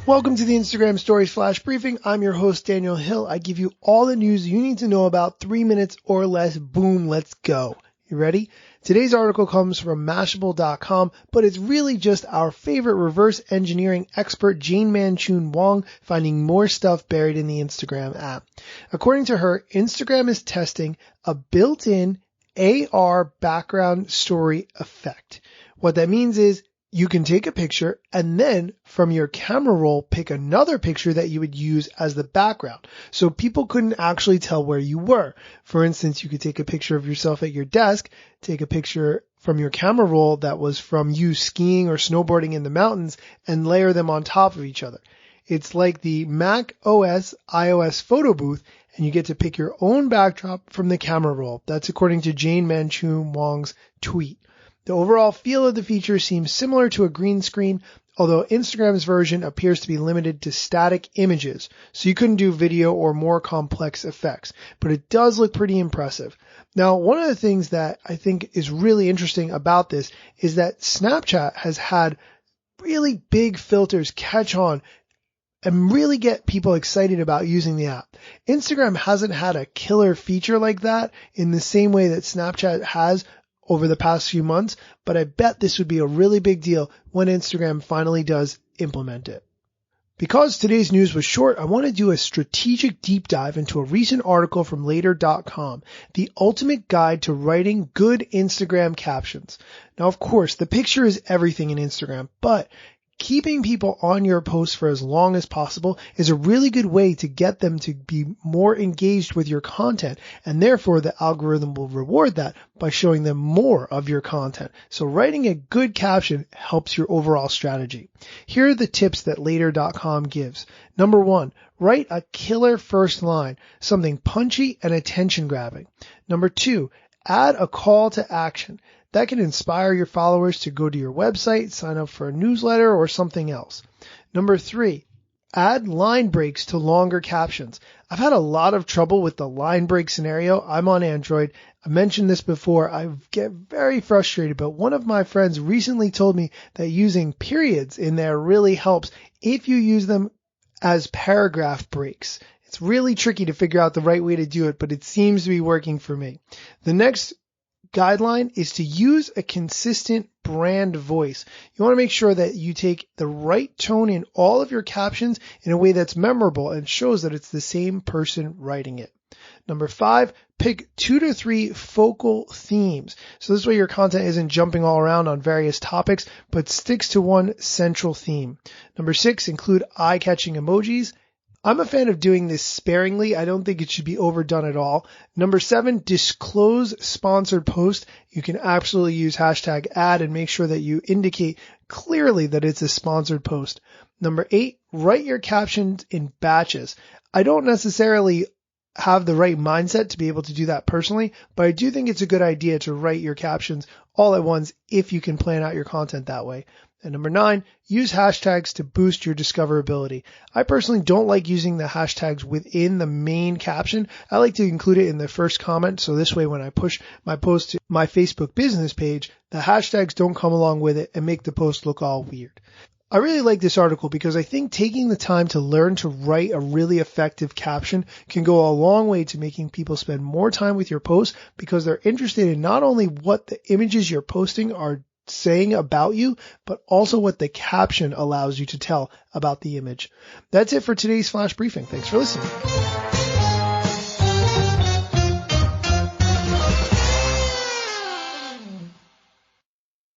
Welcome to the Instagram Stories Flash Briefing. I'm your host, Daniel Hill. I give you all the news you need to know about 3 minutes or less. Boom, let's go. You ready? Today's article comes from Mashable.com, but it's really just our favorite reverse engineering expert, Jane Manchun Wong, finding more stuff buried in the Instagram app. According to her, Instagram is testing a built-in AR background story effect. What that means is you can take a picture and then from your camera roll, pick another picture that you would use as the background. So people couldn't actually tell where you were. For instance, you could take a picture of yourself at your desk, take a picture from your camera roll that was from you skiing or snowboarding in the mountains and layer them on top of each other. It's like the Mac OS iOS photo booth and you get to pick your own backdrop from the camera roll. That's according to Jane Manchun Wong's tweet. The overall feel of the feature seems similar to a green screen, although Instagram's version appears to be limited to static images, so you couldn't do video or more complex effects, but it does look pretty impressive. Now, one of the things that I think is really interesting about this is that Snapchat has had really big filters catch on and really get people excited about using the app. Instagram hasn't had a killer feature like that in the same way that Snapchat has over the past few months, but I bet this would be a really big deal when Instagram finally does implement it. Because today's news was short, I want to do a strategic deep dive into a recent article from Later.com, the ultimate guide to writing good Instagram captions. Now, of course, the picture is everything in Instagram, but keeping people on your post for as long as possible is a really good way to get them to be more engaged with your content, and therefore the algorithm will reward that by showing them more of your content. So writing a good caption helps your overall strategy. Here are the tips that Later.com gives. Number 1, write a killer first line, something punchy and attention grabbing. Number 2, add a call to action. That can inspire your followers to go to your website, sign up for a newsletter, or something else. Number 3, add line breaks to longer captions. I've had a lot of trouble with the line break scenario. I'm on Android. I mentioned this before. I get very frustrated, but one of my friends recently told me that using periods in there really helps if you use them as paragraph breaks. It's really tricky to figure out the right way to do it, but it seems to be working for me. The next guideline is to use a consistent brand voice. You want to make sure that you take the right tone in all of your captions in a way that's memorable and shows that it's the same person writing it. Number 5, pick 2 to 3 focal themes. So this way your content isn't jumping all around on various topics, but sticks to one central theme. Number 6, include eye-catching emojis. I'm a fan of doing this sparingly. I don't think it should be overdone at all. Number 7, disclose sponsored post. You can absolutely use hashtag ad and make sure that you indicate clearly that it's a sponsored post. Number 8, write your captions in batches. I don't necessarily have the right mindset to be able to do that personally, but I do think it's a good idea to write your captions all at once if you can plan out your content that way. And number 9, use hashtags to boost your discoverability. I personally don't like using the hashtags within the main caption. I like to include it in the first comment. So this way, when I push my post to my Facebook business page, the hashtags don't come along with it and make the post look all weird. I really like this article because I think taking the time to learn to write a really effective caption can go a long way to making people spend more time with your post because they're interested in not only what the images you're posting are saying about you, but also what the caption allows you to tell about the image. That's it for today's Flash Briefing. Thanks for listening.